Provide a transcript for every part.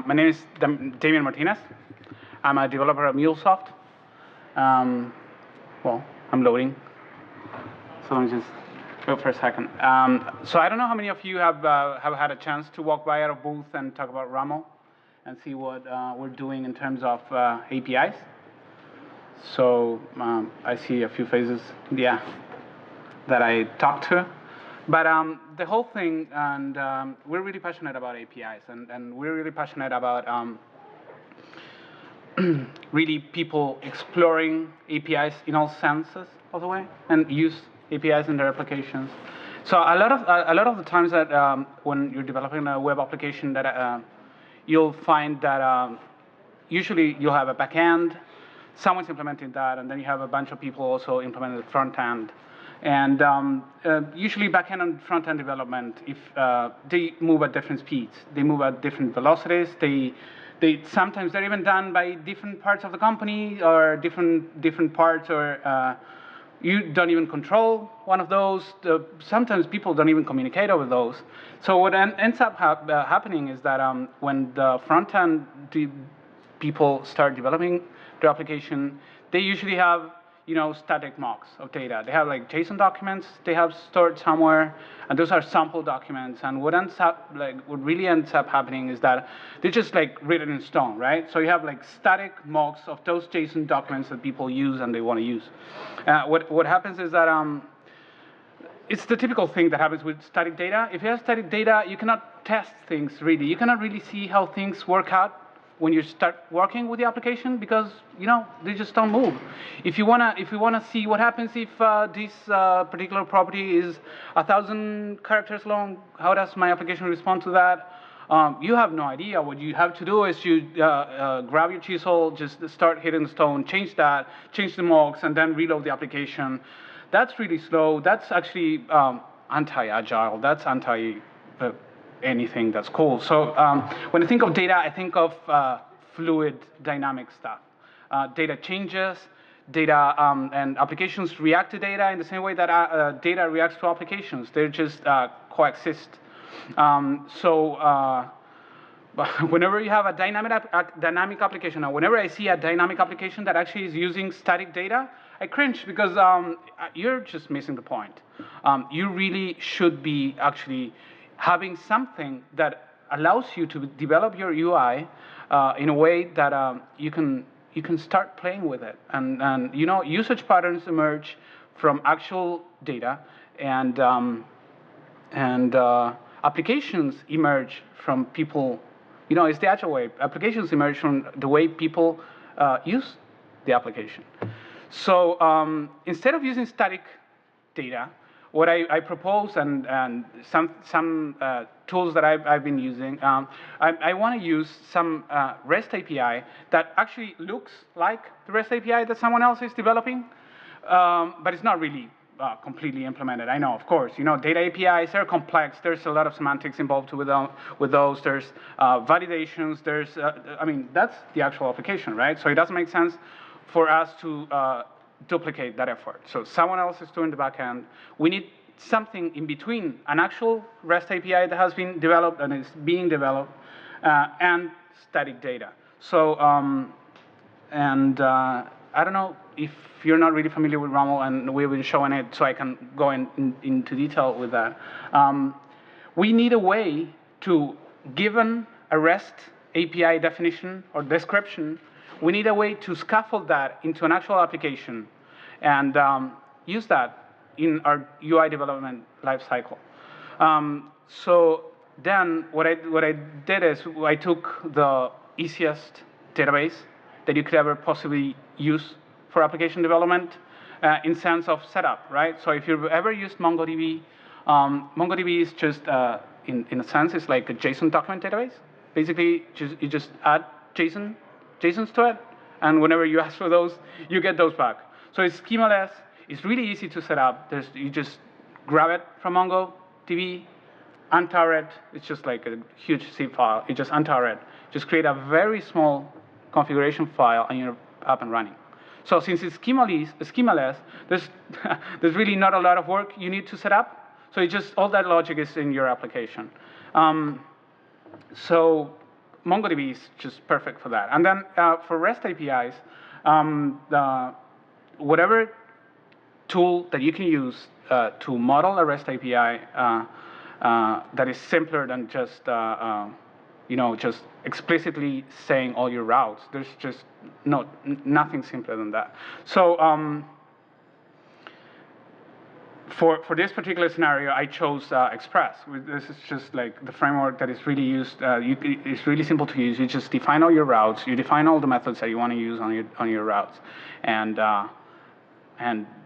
My name is Damian Martinez. I'm a developer at MuleSoft. Well, I'm loading. So let me just wait for a second. So I don't know how many of you have had a chance to walk by our booth and talk about RAML and see what we're doing in terms of APIs. So I see a few faces, yeah, that I talked to. But the whole thing, and we're really passionate about APIs, and we're really passionate about really people exploring APIs in all senses of the way, and use APIs in their applications. So a lot of the times that when you're developing a web application, that you'll find that usually you'll have a backend, someone's implementing that, and then you have a bunch of people also implementing the front end. And usually back-end and front-end development, if they move at different speeds, they move at different velocities. Sometimes they're even done by different parts of the company or different parts, or you don't even control one of those. Sometimes people don't even communicate over those. So what ends up happening is that when the front-end people start developing their application, they usually have static mocks of data. They have like JSON documents they have stored somewhere, and those are sample documents. And what really ends up happening is that they're just like written in stone, right? So you have like static mocks of those JSON documents that people use and they want to use. What happens is that it's the typical thing that happens with static data. If you have static data, you cannot test things really. You cannot really see how things work out when you start working with the application, because they just don't move. If you wanna see what happens if this particular property is 1,000 characters long, how does my application respond to that? You have no idea. What you have to do is you grab your chisel, just start hitting the stone, change the mocks, and then reload the application. That's really slow. That's actually anti-agile. That's anti anything that's cool. So when I think of data, I think of fluid, dynamic stuff. Data changes, data and applications react to data in the same way that data reacts to applications. They just coexist. Whenever you have a dynamic application, or whenever I see a dynamic application that actually is using static data, I cringe, because you're just missing the point. You really should be actually having something that allows you to develop your UI in a way that you can start playing with it, and usage patterns emerge from actual data, and applications emerge from people. It's the agile way. Applications emerge from the way people use the application. So instead of using static data, what I propose, and some tools that I've been using, I want to use some REST API that actually looks like the REST API that someone else is developing, but it's not really completely implemented. I know, of course, data APIs are complex. There's a lot of semantics involved with those. There's validations. There's, that's the actual application, right? So it doesn't make sense for us to duplicate that effort. So someone else is doing the back end. We need something in between an actual REST API that has been developed and is being developed, and static data. So, I don't know if you're not really familiar with RAML, and we've been showing it, so I can go into detail with that. We need a way to, given a REST API definition or description, we need a way to scaffold that into an actual application and use that in our UI development lifecycle. So then what I did is I took the easiest database that you could ever possibly use for application development in sense of setup, right? So if you've ever used MongoDB, MongoDB is just, in a sense, it's like a JSON document database. Basically, you just add JSONs to it, and whenever you ask for those, you get those back. So it's schemaless. It's really easy to set up. You just grab it from MongoDB, untar it. It's just like a huge zip file. You just untar it. Just create a very small configuration file, and you're up and running. So since it's schemaless, there's really not a lot of work you need to set up. So it just, all that logic is in your application. So MongoDB is just perfect for that. And then for REST APIs, whatever tool that you can use to model a REST API that is simpler than just just explicitly saying all your routes. There's just nothing simpler than that. So for this particular scenario, I chose Express. This is just like the framework that is really used. It's really simple to use. You just define all your routes. You define all the methods that you want to use on your routes, and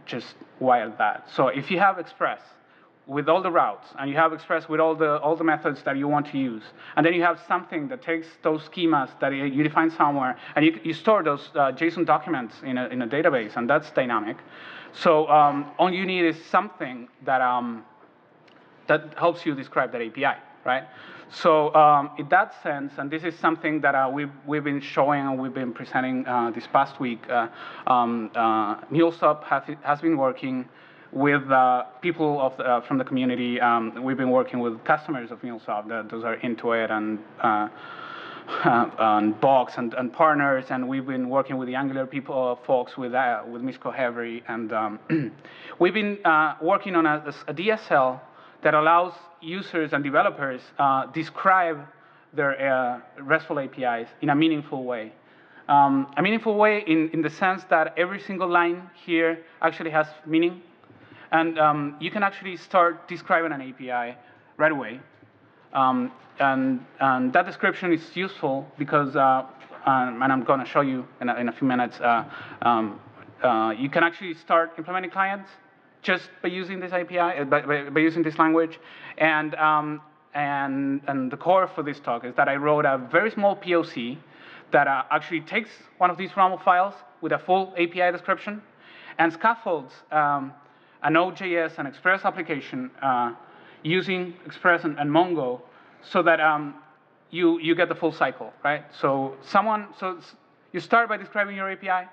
just wire that. So if you have Express with all the routes, and you have Express with all the methods that you want to use, and then you have something that takes those schemas that you define somewhere, and you store those JSON documents in a database, and that's dynamic. So all you need is something that that helps you describe that API, right? So in that sense, and this is something that we've been showing and we've been presenting this past week, MuleSoft has been working with people from the community. We've been working with customers of MuleSoft. Those are Intuit and Box and partners, and we've been working with the Angular folks with Mishko Hevery, and we've been working on a DSL that allows users and developers describe their RESTful APIs in a meaningful way. A meaningful way in the sense that every single line here actually has meaning. And you can actually start describing an API right away. And that description is useful because, and I'm going to show you in a few minutes, you can actually start implementing clients just by using this API, by using this language. And the core for this talk is that I wrote a very small POC that actually takes one of these RAML files with a full API description and scaffolds a Node.js and Express application using Express and Mongo, so that you get the full cycle, right? So you start by describing your API.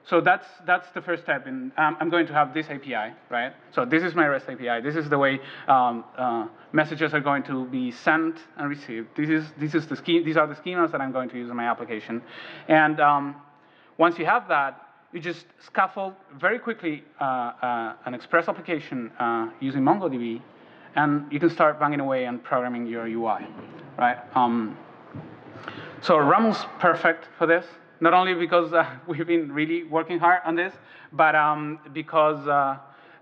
So that's the first step. I'm going to have this API, right? So this is my REST API. This is the way messages are going to be sent and received. These are the schemas that I'm going to use in my application. And once you have that, you just scaffold very quickly an Express application using MongoDB, and you can start banging away and programming your UI, right? So RAML's perfect for this, not only because we've been really working hard on this, but because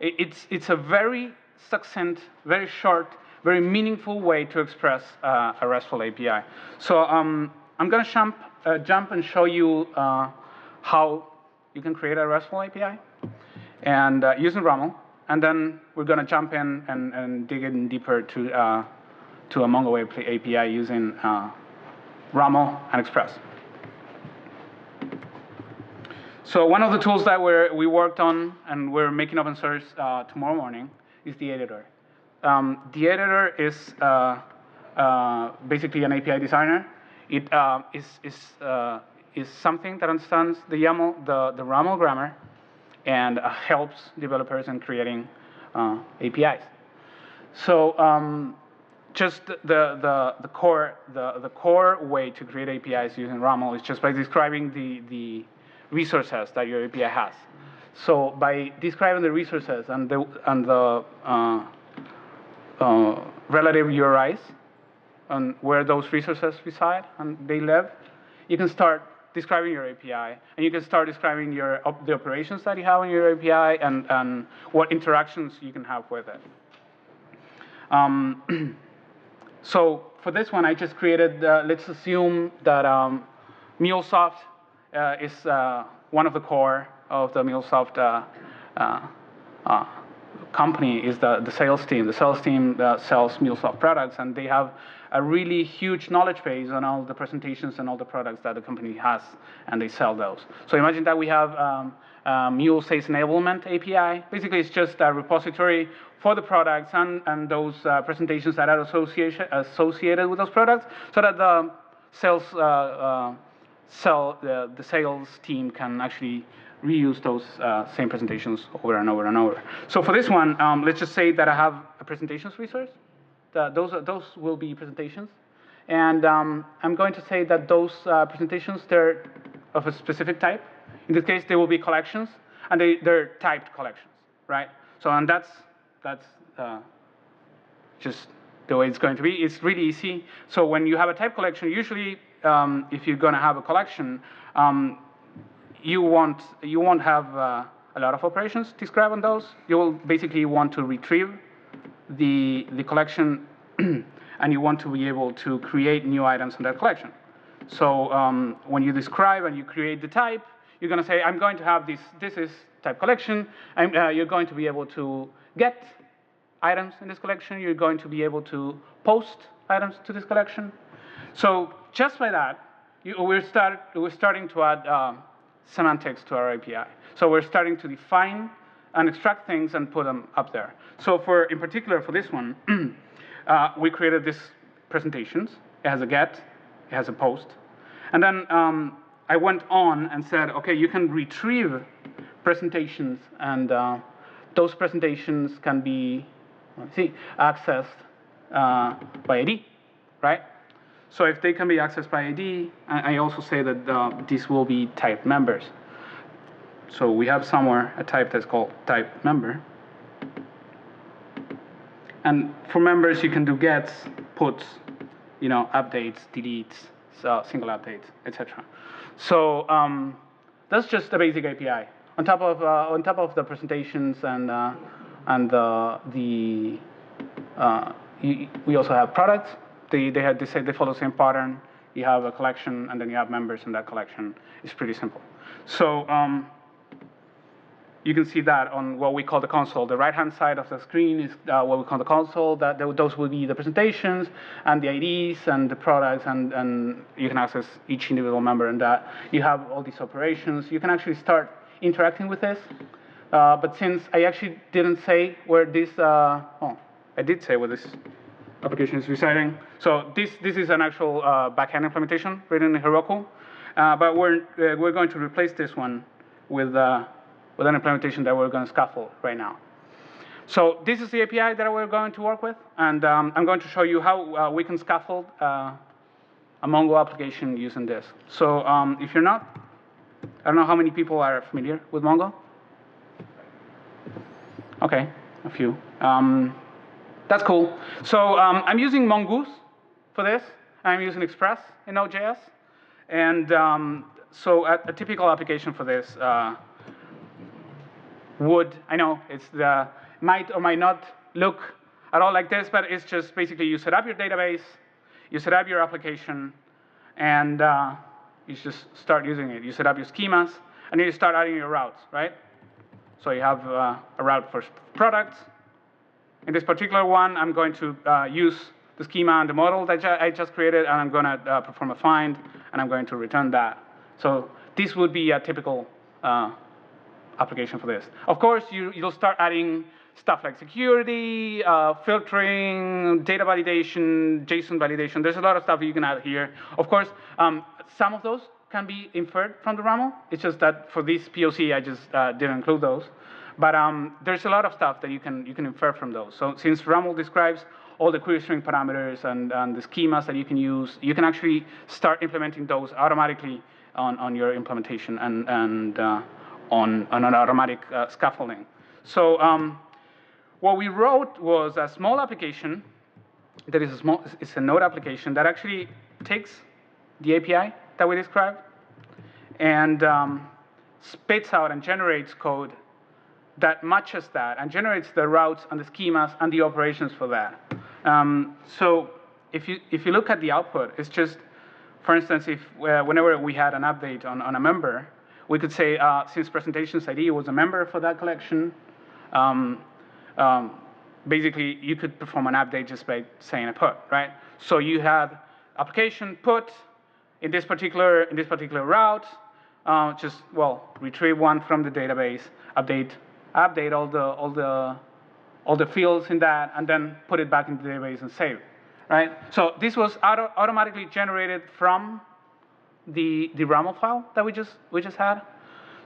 it's a very succinct, very short, very meaningful way to express a RESTful API. So I'm going to jump and show you how you can create a RESTful API and using RAML, and then we're going to jump in and dig in deeper to a Mongo API using RAML and Express. So one of the tools that we worked on and we're making open source tomorrow morning is the editor. The editor is basically an API designer. It is something that understands the RAML grammar and helps developers in creating APIs. So just the core way to create APIs using RAML is just by describing the resources that your API has. So by describing the resources and the relative URIs and where those resources reside and they live, you can start describing your API, and you can start describing the operations that you have on your API and what interactions you can have with it. So for this one, I just created, let's assume that MuleSoft is one of the core of the MuleSoft company is the sales team. The sales team sells MuleSoft products, and they have a really huge knowledge base on all the presentations and all the products that the company has, and they sell those. So imagine that we have Mule Sales Enablement API. Basically, it's just a repository for the products and those presentations that are associated with those products, so that the sales the sales team can actually reuse those same presentations over and over and over. So for this one, let's just say that I have a presentations resource. Those will be presentations. And I'm going to say that those presentations, they're of a specific type. In this case, they will be collections, and they're typed collections, right? So, and that's just the way it's going to be. It's really easy. So when you have a type collection, usually if you're going to have a collection, you won't have a lot of operations described on those. You will basically want to retrieve the collection, and you want to be able to create new items in that collection. So when you describe and you create the type, you're going to say, I'm going to have this is type collection. You're going to be able to get items in this collection. You're going to be able to post items to this collection. So just by that, we're starting to add semantics to our API. So we're starting to define and extract things and put them up there. So in particular for this one, we created this presentations. It has a get, it has a post. And then I went on and said, OK, you can retrieve presentations, and those presentations can be accessed by ID, right? So if they can be accessed by ID, I also say that these will be type members. So we have somewhere a type that's called type member. And for members, you can do gets, puts, updates, deletes, single updates, etc. So that's just a basic API. On top of the presentations we also have products. They follow the same pattern. You have a collection, and then you have members in that collection. It's pretty simple. So you can see that on what we call the console. The right-hand side of the screen is what we call the console. Those will be the presentations and the IDs and the products, and you can access each individual member in that. You have all these operations. You can actually start interacting with this. But since I actually didn't say where this, I did say where this application is residing. So this is an actual backend implementation written in Heroku. But we're going to replace this one with an implementation that we're going to scaffold right now. So this is the API that we're going to work with, and I'm going to show you how we can scaffold a Mongo application using this. So if you're not, I don't know how many people are familiar with Mongo. OK, a few. That's cool. So I'm using Mongoose for this. I'm using Express in Node.js. And so a typical application for this I know might or might not look at all like this, but it's just basically you set up your database, you set up your application, and you just start using it. You set up your schemas, and then you start adding your routes, right? So you have a route for products. In this particular one, I'm going to use the schema and the model that I just created, and I'm going to perform a find, and I'm going to return that. So this would be a typical application for this. Of course, you'll start adding stuff like security, filtering, data validation, JSON validation. There's a lot of stuff you can add here. Of course, some of those can be inferred from the RAML. It's just that for this POC, I just didn't include those. But there's a lot of stuff that you can infer from those. So since RAML describes all the query string parameters and the schemas that you can use, you can actually start implementing those automatically on your implementation and on an automatic scaffolding. So what we wrote was a small application that is it's a Node application that actually takes the API that we described and spits out and generates code that matches that and generates the routes and the schemas and the operations for that. So if you look at the output, it's just, for instance, whenever we had an update on a member, we could say, since presentations ID was a member for that collection, basically you could perform an update just by saying a put, right? So you had application put in this particular route, just retrieve one from the database, update all the fields in that, and then put it back into the database and save it, right? So this was automatically generated from the RAML file that we just had.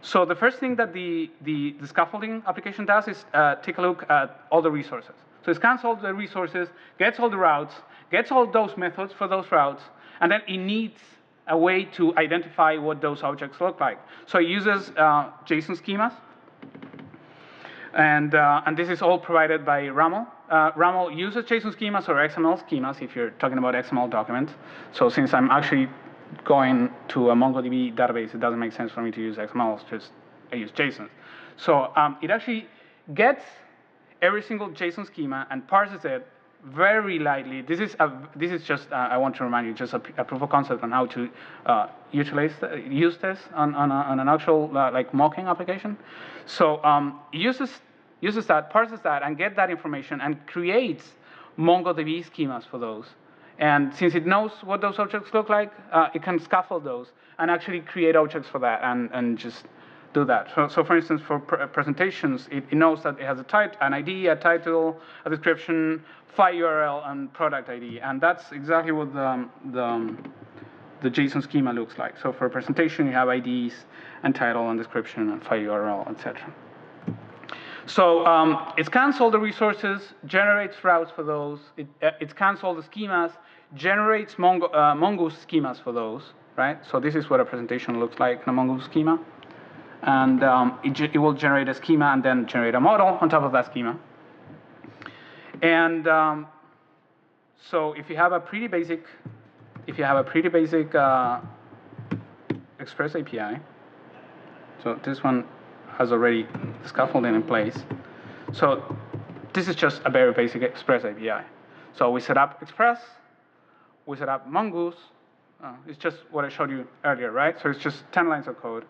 So the first thing that the scaffolding application does is take a look at all the resources. So it scans all the resources, gets all the routes, gets all those methods for those routes, and then it needs a way to identify what those objects look like. So it uses JSON schemas, and this is all provided by RAML. RAML uses JSON schemas or XML schemas if you're talking about XML documents. So since I'm actually going to a MongoDB database, it doesn't make sense for me to use XML, just I use JSON. So it actually gets every single JSON schema and parses it very lightly. This is just, I want to remind you, just a proof of concept on how to use this on an actual like mocking application. So it uses that, parses that, and get that information and creates MongoDB schemas for those. And since it knows what those objects look like, it can scaffold those and actually create objects for that and just do that. So for instance, for presentations, it knows that it has an ID, a title, a description, file URL, and product ID. And that's exactly what the JSON schema looks like. So for a presentation, you have IDs and title and description and file URL, etc. So it scans all the resources, generates routes for those. It scans all the schemas, generates Mongoose schemas for those, right? So this is what a presentation looks like in a Mongoose schema. And it will generate a schema and then generate a model on top of that schema. And so if you have a pretty basic, Express API, so this one has already scaffolding in place. So this is just a very basic Express API. So we set up Express, we set up Mongoose. It's just what I showed you earlier, right? So it's just 10 lines of code.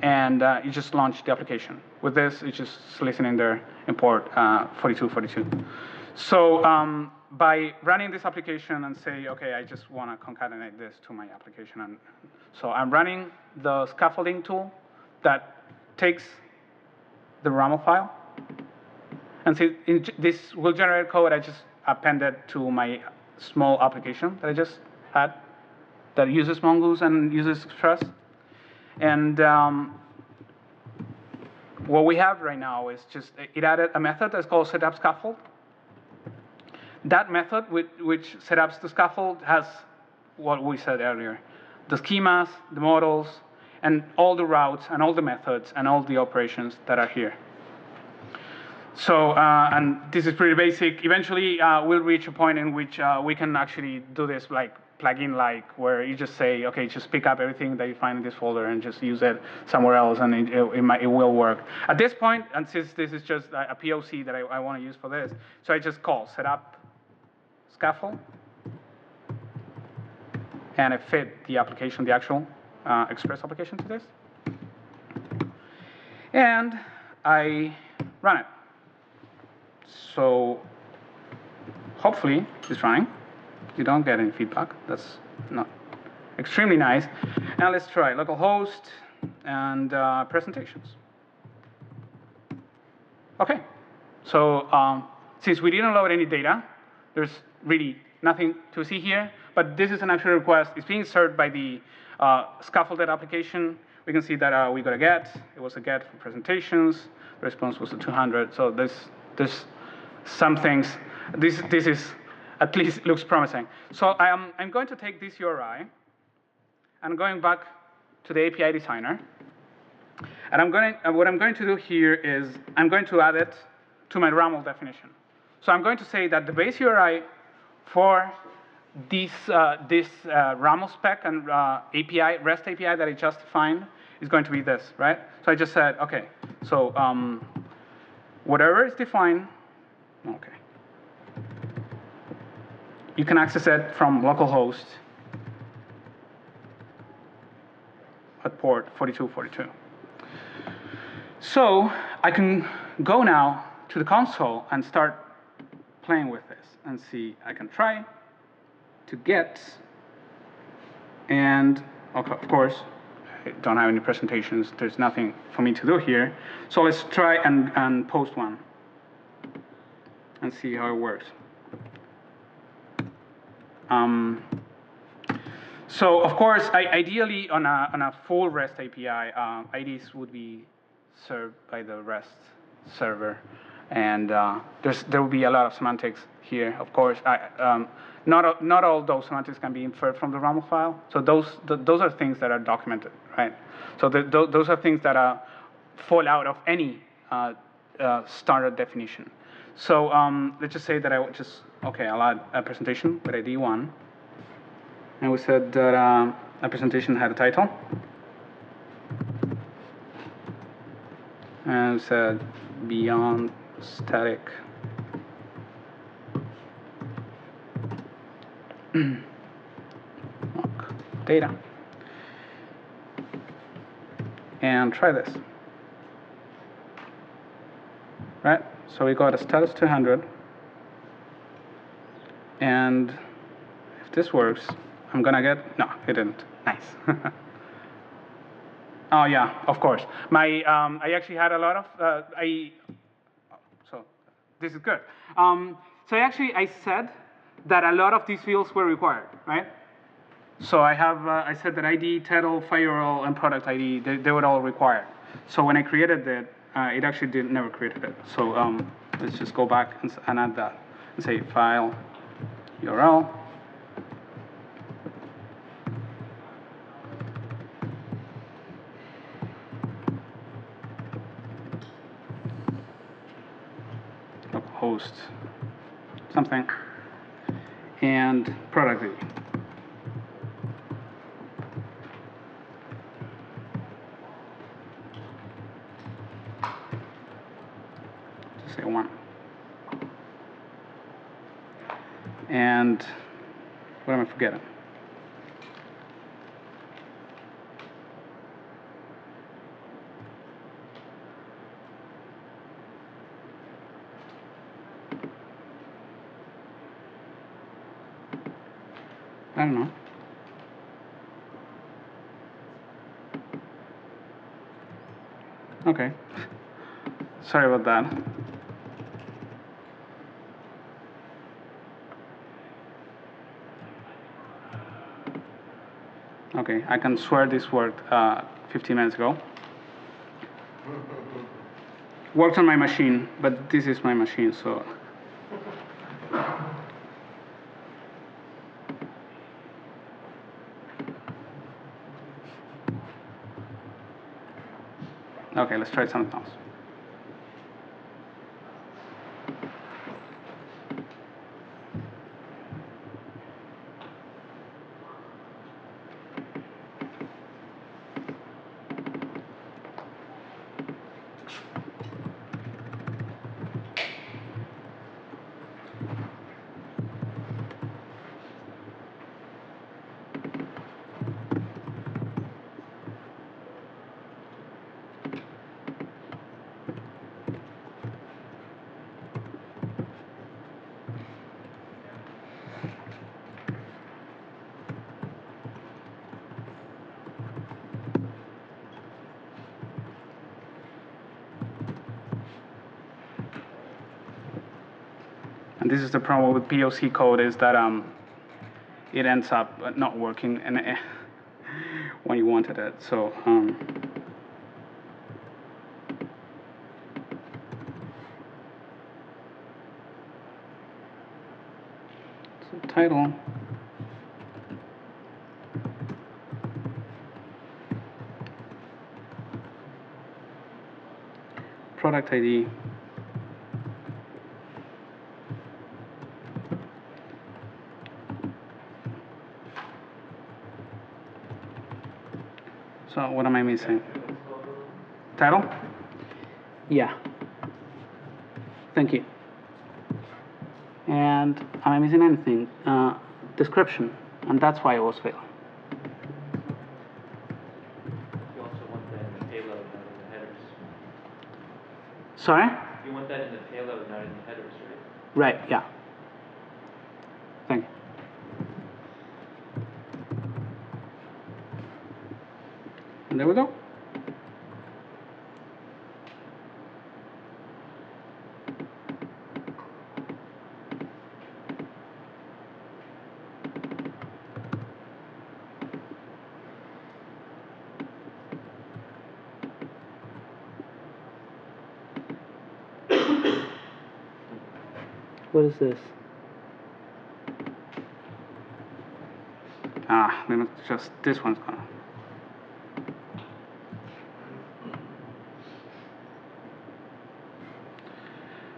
And you just launch the application. With this, it's just listening there, import 4242. So by running this application and say, OK, I just want to concatenate this to my application. And so I'm running the scaffolding tool that takes the RAML file. And so this will generate code I just appended to my small application that I just had that uses Mongoose and uses Express. And what we have right now is just, it added a method that's called setup scaffold. That method, which setups the scaffold, has what we said earlier, the schemas, the models, and all the routes, and all the methods, and all the operations that are here. So, and this is pretty basic. Eventually, we'll reach a point in which we can actually do this like plugin-like, where you just say, OK, just pick up everything that you find in this folder and just use it somewhere else, and it will work. At this point, and since this is just a POC that I want to use for this, so I just call setup scaffold, and I fit the application, the actual Express application to this, and I run it. So hopefully it's running. You don't get any feedback. That's not extremely nice. Now let's try localhost and presentations. OK. So since we didn't load any data, there's really nothing to see here. But this is an actual request. It's being served by the scaffolded application. We can see that we got a get. It was a get for presentations. The response was a 200. So there's some things. This is at least looks promising. So I'm going to take this URI, and going back to the API designer. And what I'm going to do here is I'm going to add it to my RAML definition. So I'm going to say that the base URI for this RAML spec and API, REST API that I just defined is going to be this, right? So I just said, OK, so whatever is defined, OK. You can access it from localhost at port 4242. So I can go now to the console and start playing with this and see. I can try to get, and okay, of course, I don't have any presentations. There's nothing for me to do here. So let's try and post one and see how it works. So of course, ideally on a full REST API, IDs would be served by the REST server, and there will be a lot of semantics here. Of course, not all those semantics can be inferred from the RAML file. So those are things that are documented, right? So those are things that fall out of any standard definition. So let's just say that I'll add a presentation with ID 1. And we said that a presentation had a title. And we said beyond static data. And try this. Right? So we got a status 200. And if this works, I'm gonna get, no, it didn't. Nice. Oh yeah, of course. I actually had a lot of, so this is good. So I said that a lot of these fields were required, right? So I said that ID, title, file URL, and product ID, they were all required. So when I created that, it actually never created it. So let's just go back and add that and say file URL. Host something and product ID. Just say 1. And what am I forgetting? I don't know. Okay. Sorry about that. Okay, I can swear this worked 15 minutes ago. Worked on my machine, but this is my machine, so. Okay, let's try something else. And this is the problem with POC code, is that it ends up not working and when you wanted it. So title, product ID, so what am I missing? Title? Yeah. Thank you. And am I missing anything? Description, and that's why it was failing. You also want that in the payload, not in the headers. Sorry? You want that in the payload, not in the headers, right? Right, yeah. Thank you. And there we go. What is this? Then it's just this one's gone.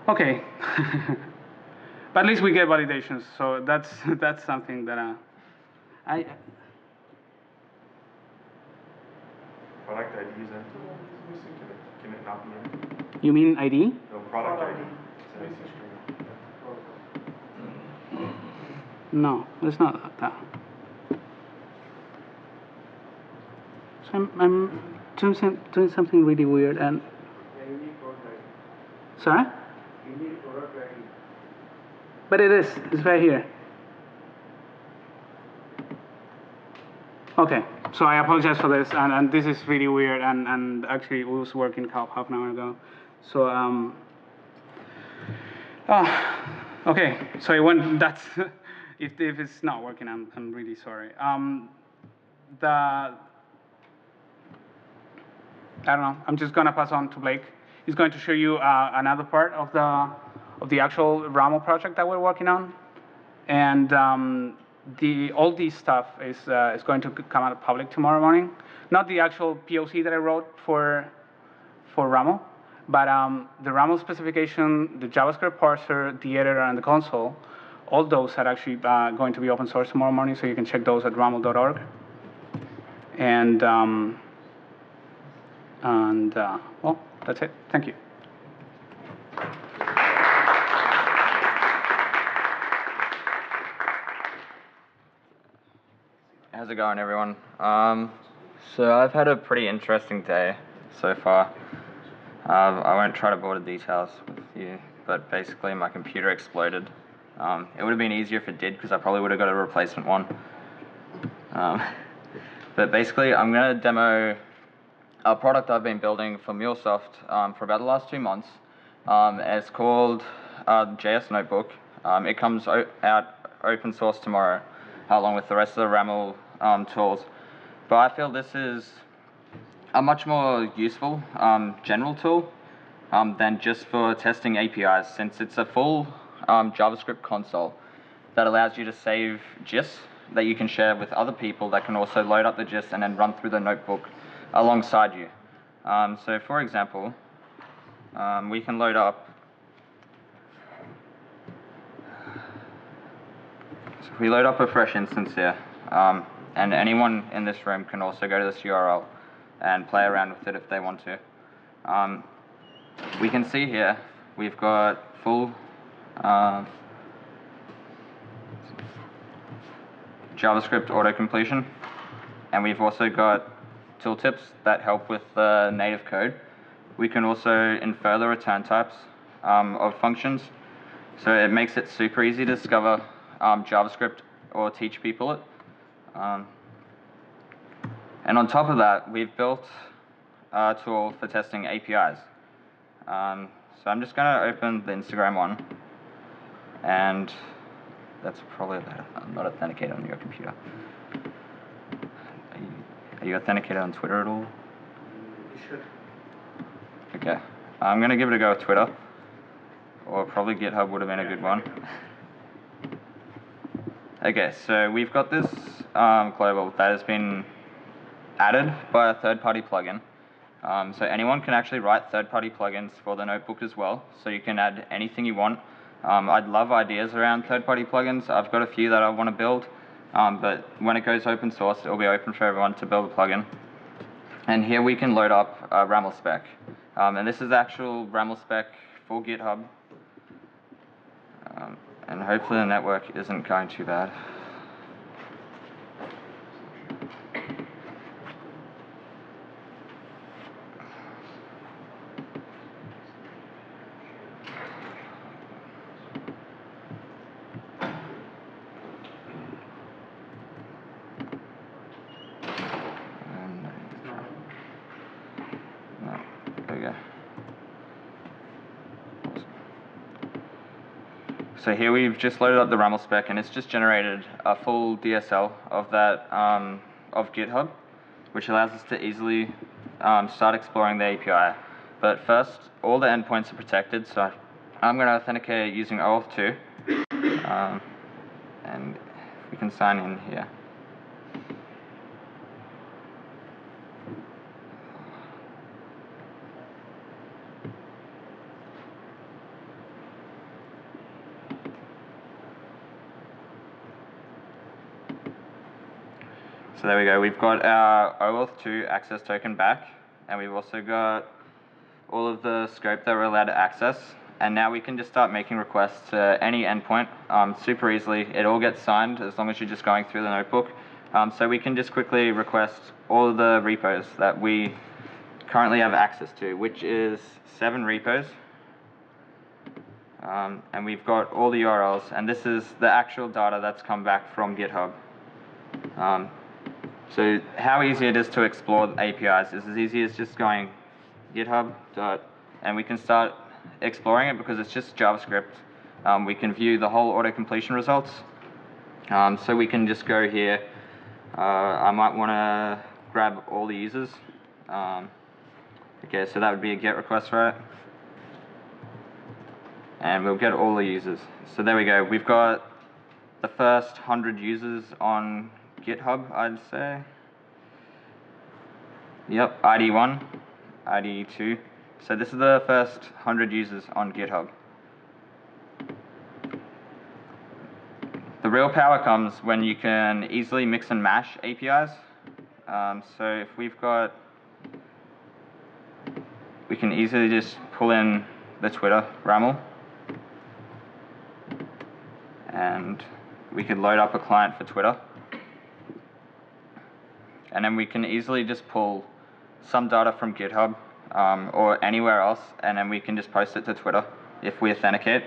Okay. But at least we get validations, so that's something that Product ID is missing. Can it not be in? You mean ID? No, product ID. No, it's not that. So I'm doing something really weird and. Yeah, you need product ID. Sorry? You need product ID. But it is. It's right here. Okay. So I apologize for this, and this is really weird, and actually it was working half an hour ago. So okay. So when that's if it's not working, I'm really sorry. I don't know. I'm just gonna pass on to Blake. He's going to show you another part of the actual RAML project that we're working on, and all this stuff is going to come out public tomorrow morning. Not the actual POC that I wrote for RAML, but the RAML specification, the JavaScript parser, the editor, and the console. All those are actually going to be open source tomorrow morning, so you can check those at raml.org. And well, that's it. Thank you. How's it going, everyone? So I've had a pretty interesting day so far. I won't try to bore the details with you, but basically my computer exploded. It would have been easier if it did, because I probably would have got a replacement one. But basically, I'm going to demo a product I've been building for MuleSoft for about the last 2 months. It's called JS Notebook. It comes out open source tomorrow, along with the rest of the RAML tools. But I feel this is a much more useful general tool than just for testing APIs, since it's a full JavaScript console that allows you to save GIFs that you can share with other people that can also load up the GIFs and then run through the notebook alongside you. So for example, we can load up. So if we load up a fresh instance here, and anyone in this room can also go to this URL and play around with it if they want to. We can see here we've got full JavaScript auto-completion, and we've also got tooltips that help with native code. We can also infer the return types of functions, so it makes it super easy to discover JavaScript or teach people it. And on top of that, we've built a tool for testing APIs. So I'm just going to open the Instagram one, and that's probably not authenticated on your computer. Are you authenticated on Twitter at all? You should. Okay, I'm going to give it a go with Twitter, or probably GitHub would have been a good one. Okay, so we've got this global that has been added by a third-party plugin. So anyone can actually write third-party plugins for the notebook as well, so you can add anything you want. I'd love ideas around third-party plugins. I've got a few that I want to build, but when it goes open source, it will be open for everyone to build a plugin. And here we can load up a RAML spec. And this is actual RAML spec for GitHub. And hopefully the network isn't going too bad. No, there we go. So here we've just loaded up the RAML spec, and it's just generated a full DSL of that of GitHub, which allows us to easily start exploring the API. But first, all the endpoints are protected, so I'm going to authenticate using OAuth 2, and we can sign in here. So there we go, we've got our OAuth 2 access token back, and we've also got all of the scope that we're allowed to access, and now we can just start making requests to any endpoint super easily. It all gets signed as long as you're just going through the notebook. So we can just quickly request all of the repos that we currently have access to, which is 7 repos. And we've got all the URLs, and this is the actual data that's come back from GitHub. So how easy it is to explore APIs is as easy as just going GitHub, and we can start exploring it because it's just JavaScript. We can view the whole auto-completion results. So we can just go here. I might want to grab all the users. Okay, so that would be a GET request, right? And we'll get all the users. So there we go. We've got the first 100 users on GitHub, I'd say. Yep, ID 1, ID 2. So this is the first 100 users on GitHub. The real power comes when you can easily mix and mash APIs. So if we've got, we can easily just pull in the Twitter RAML, and we could load up a client for Twitter. And then we can easily just pull some data from GitHub or anywhere else, and then we can just post it to Twitter if we authenticate.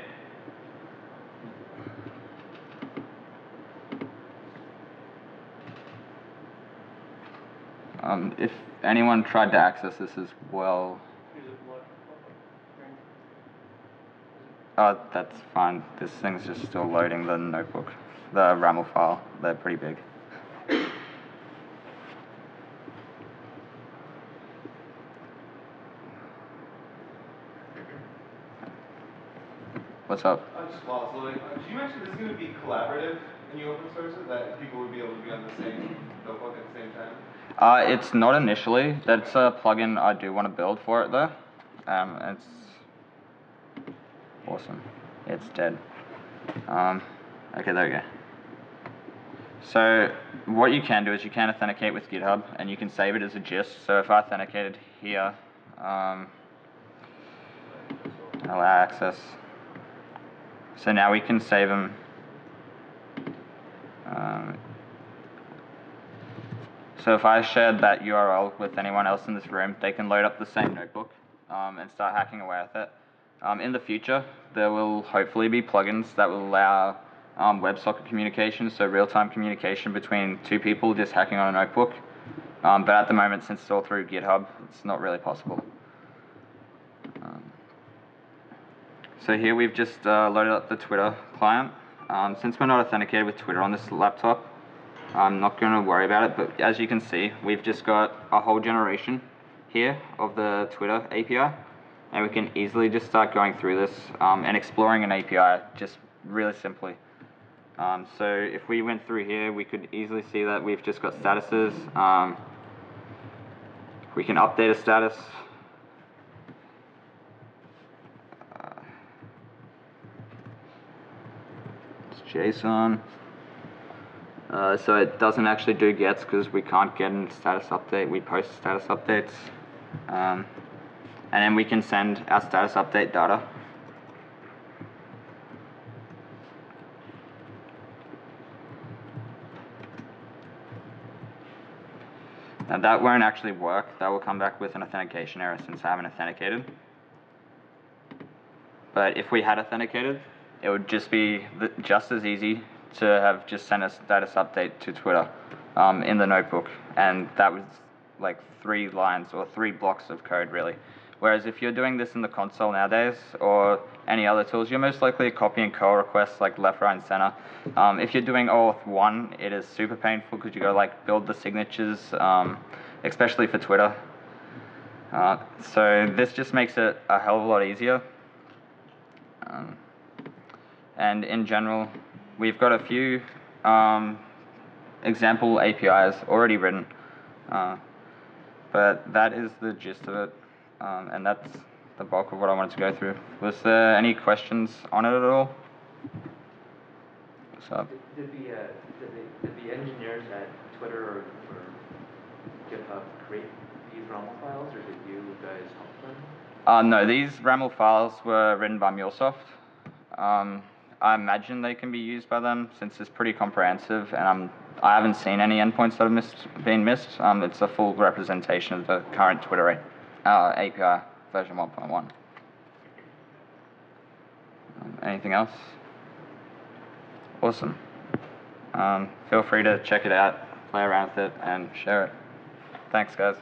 If anyone tried to access this as well, that's fine. This thing's just still loading the notebook, the RAML file. They're pretty big. What's up? Just so did you mention this is going to be collaborative in your open sources, that people would be able to be on the same notebook at the same time? It's not initially. That's a plugin I do want to build for it though. It's awesome. It's dead. Okay, there we go. So what you can do is you can authenticate with GitHub, and you can save it as a gist. So if I authenticated here, allow access. So now we can save them. So if I shared that URL with anyone else in this room, they can load up the same notebook and start hacking away with it. In the future, there will hopefully be plugins that will allow WebSocket communication, so real-time communication between two people just hacking on a notebook. But at the moment, since it's all through GitHub, it's not really possible. So here we've just loaded up the Twitter client. Since we're not authenticated with Twitter on this laptop, I'm not going to worry about it, but as you can see, we've just got a whole generation here of the Twitter API, and we can easily just start going through this and exploring an API just really simply. So if we went through here, we could easily see that we've just got statuses. We can update a status. It's JSON. So it doesn't actually do gets because we can't get a status update. We post status updates. And then we can send our status update data. Now that won't actually work. That will come back with an authentication error since I haven't authenticated. But if we had authenticated, it would just be just as easy to have just sent a status update to Twitter in the notebook. And that was like 3 lines or 3 blocks of code really. Whereas if you're doing this in the console nowadays or any other tools, you're most likely copying curl requests like left, right, and center. If you're doing OAuth 1, it is super painful because you got to like build the signatures, especially for Twitter. So this just makes it a hell of a lot easier. And in general, we've got a few example APIs already written, but that is the gist of it, and that's the bulk of what I wanted to go through. Was there any questions on it at all? So, Did the engineers at Twitter or GitHub create these RAML files, or did you guys help them? no, these RAML files were written by MuleSoft. I imagine they can be used by them since it's pretty comprehensive, and I haven't seen any endpoints that have been missed. It's a full representation of the current Twitter API version 1.1. Anything else? Awesome. Feel free to check it out, play around with it, and share it. Thanks, guys.